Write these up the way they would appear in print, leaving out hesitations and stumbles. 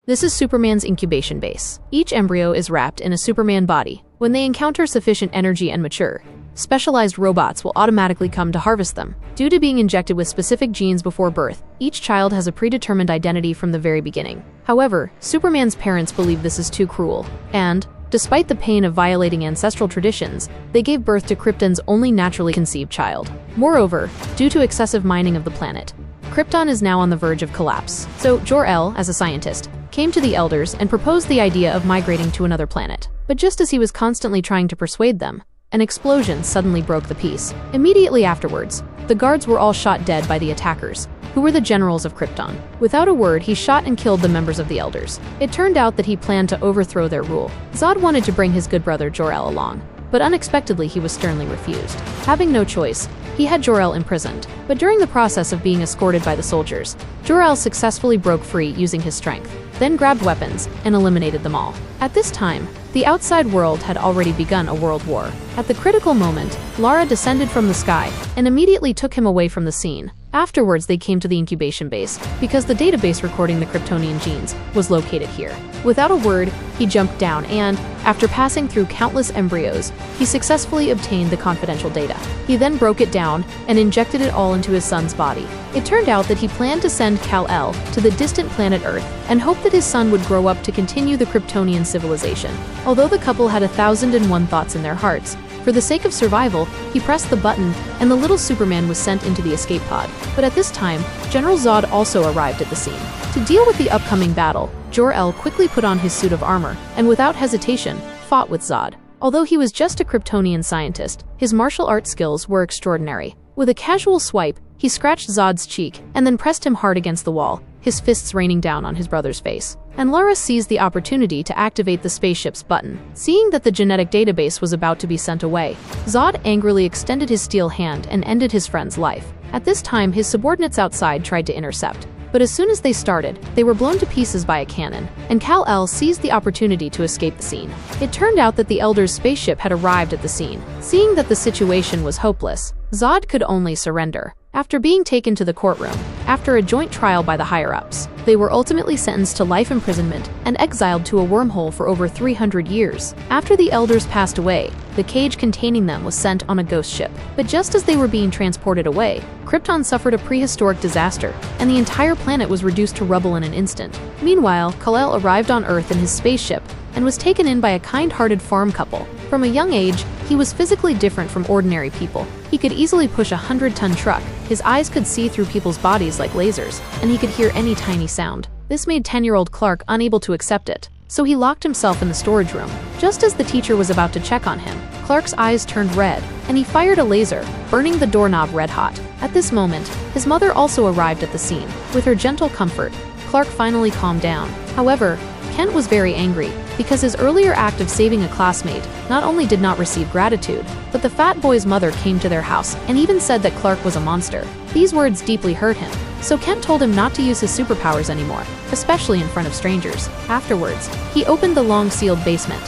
This is Superman's incubation base. Each embryo is wrapped in a Superman body. When they encounter sufficient energy and mature, specialized robots will automatically come to harvest them. Due to being injected with specific genes before birth, each child has a predetermined identity from the very beginning. However, Superman's parents believe this is too cruel, and, despite the pain of violating ancestral traditions, they gave birth to Krypton's only naturally conceived child. Moreover, due to excessive mining of the planet, Krypton is now on the verge of collapse. So Jor-El, as a scientist, came to the Elders and proposed the idea of migrating to another planet. But just as he was constantly trying to persuade them, an explosion suddenly broke the peace. Immediately afterwards, the guards were all shot dead by the attackers, who were the generals of Krypton. Without a word, he shot and killed the members of the Elders. It turned out that he planned to overthrow their rule. Zod wanted to bring his good brother Jor-El along, but unexpectedly he was sternly refused. Having no choice, he had Jor-El imprisoned. But during the process of being escorted by the soldiers, Jor-El successfully broke free using his strength, then grabbed weapons and eliminated them all. At this time, the outside world had already begun a world war. At the critical moment, Lara descended from the sky and immediately took him away from the scene. Afterwards, they came to the incubation base because the database recording the Kryptonian genes was located here. Without a word, he jumped down and, after passing through countless embryos, he successfully obtained the confidential data. He then broke it down and injected it all into his son's body. It turned out that he planned to send Kal-El to the distant planet Earth and hoped that his son would grow up to continue the Kryptonian civilization. Although the couple had 1,001 thoughts in their hearts, for the sake of survival, he pressed the button and the little Superman was sent into the escape pod. But at this time, General Zod also arrived at the scene. To deal with the upcoming battle, Jor-El quickly put on his suit of armor and without hesitation, fought with Zod. Although he was just a Kryptonian scientist, his martial arts skills were extraordinary. With a casual swipe, he scratched Zod's cheek and then pressed him hard against the wall, his fists raining down on his brother's face. And Lara seized the opportunity to activate the spaceship's button. Seeing that the genetic database was about to be sent away, Zod angrily extended his steel hand and ended his friend's life. At this time, his subordinates outside tried to intercept, but as soon as they started, they were blown to pieces by a cannon, and Kal-El seized the opportunity to escape the scene. It turned out that the Elders' spaceship had arrived at the scene. Seeing that the situation was hopeless, Zod could only surrender. After being taken to the courtroom, after a joint trial by the higher-ups, they were ultimately sentenced to life imprisonment and exiled to a wormhole for over 300 years. After the Elders passed away, the cage containing them was sent on a ghost ship. But just as they were being transported away, Krypton suffered a prehistoric disaster, and the entire planet was reduced to rubble in an instant. Meanwhile, Kal-El arrived on Earth in his spaceship and was taken in by a kind-hearted farm couple. From a young age, he was physically different from ordinary people. He could easily push a 100-ton truck, his eyes could see through people's bodies like lasers, and he could hear any tiny sound. This made 10-year-old Clark unable to accept it, so he locked himself in the storage room. Just as the teacher was about to check on him, Clark's eyes turned red, and he fired a laser, burning the doorknob red-hot. At this moment, his mother also arrived at the scene. With her gentle comfort, Clark finally calmed down. However, Kent was very angry because his earlier act of saving a classmate not only did not receive gratitude, but the fat boy's mother came to their house and even said that Clark was a monster. These words deeply hurt him, so Kent told him not to use his superpowers anymore, especially in front of strangers. Afterwards, he opened the long-sealed basement.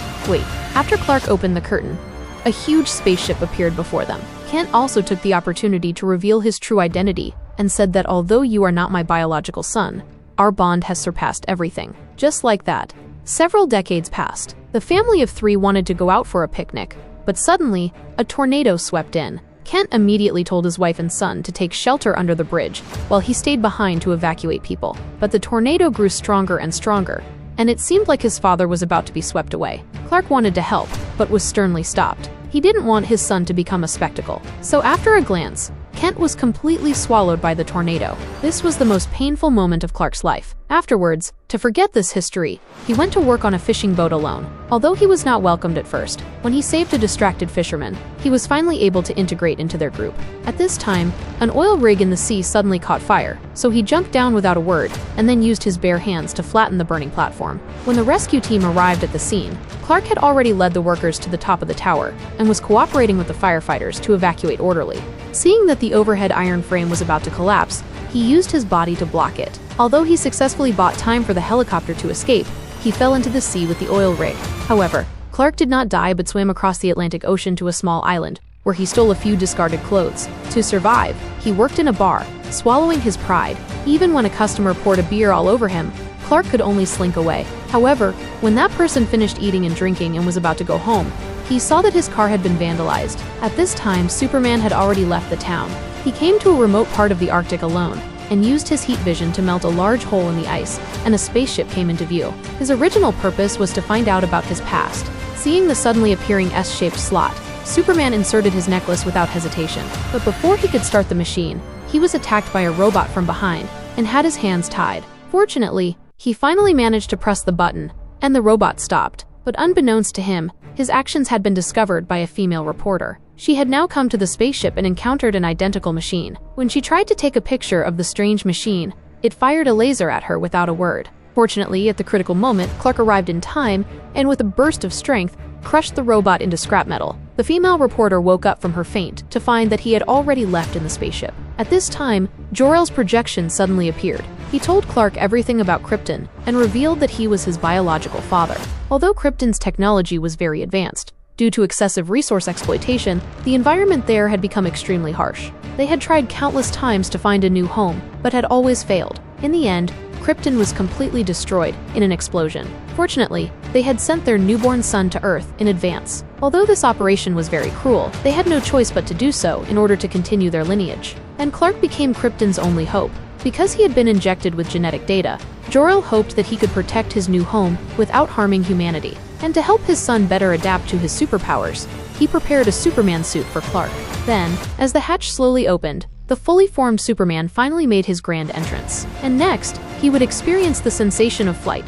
After Clark opened the curtain, a huge spaceship appeared before them. Kent also took the opportunity to reveal his true identity and said that although you are not my biological son, our bond has surpassed everything. Just like that, several decades passed. The family of three wanted to go out for a picnic, but suddenly, a tornado swept in. Kent immediately told his wife and son to take shelter under the bridge, while he stayed behind to evacuate people. But the tornado grew stronger and stronger, and it seemed like his father was about to be swept away. Clark wanted to help, but was sternly stopped. He didn't want his son to become a spectacle. So after a glance, Kent was completely swallowed by the tornado. This was the most painful moment of Clark's life. Afterwards, to forget this history, he went to work on a fishing boat alone. Although he was not welcomed at first, when he saved a distracted fisherman, he was finally able to integrate into their group. At this time, an oil rig in the sea suddenly caught fire, so he jumped down without a word and then used his bare hands to flatten the burning platform. When the rescue team arrived at the scene, Clark had already led the workers to the top of the tower and was cooperating with the firefighters to evacuate orderly. Seeing that the overhead iron frame was about to collapse, he used his body to block it. Although he successfully bought time for the helicopter to escape, he fell into the sea with the oil rig. However, Clark did not die but swam across the Atlantic Ocean to a small island, where he stole a few discarded clothes. To survive, he worked in a bar, swallowing his pride. Even when a customer poured a beer all over him, Clark could only slink away. However, when that person finished eating and drinking and was about to go home, he saw that his car had been vandalized. At this time, Superman had already left the town. He came to a remote part of the Arctic alone and used his heat vision to melt a large hole in the ice, and a spaceship came into view. His original purpose was to find out about his past. Seeing the suddenly appearing S-shaped slot, Superman inserted his necklace without hesitation. But before he could start the machine, he was attacked by a robot from behind and had his hands tied. Fortunately, he finally managed to press the button, and the robot stopped. But unbeknownst to him, his actions had been discovered by a female reporter. She had now come to the spaceship and encountered an identical machine. When she tried to take a picture of the strange machine, it fired a laser at her without a word. Fortunately, at the critical moment, Clark arrived in time and with a burst of strength, crushed the robot into scrap metal. The female reporter woke up from her faint to find that he had already left in the spaceship. At this time, Jor-El's projection suddenly appeared. He told Clark everything about Krypton and revealed that he was his biological father. Although Krypton's technology was very advanced, due to excessive resource exploitation, the environment there had become extremely harsh. They had tried countless times to find a new home, but had always failed. In the end, Krypton was completely destroyed in an explosion. Fortunately, they had sent their newborn son to Earth in advance. Although this operation was very cruel, they had no choice but to do so in order to continue their lineage. And Clark became Krypton's only hope. Because he had been injected with genetic data, Jor-El hoped that he could protect his new home without harming humanity. And to help his son better adapt to his superpowers, he prepared a Superman suit for Clark. Then, as the hatch slowly opened, the fully formed Superman finally made his grand entrance. And next, he would experience the sensation of flight.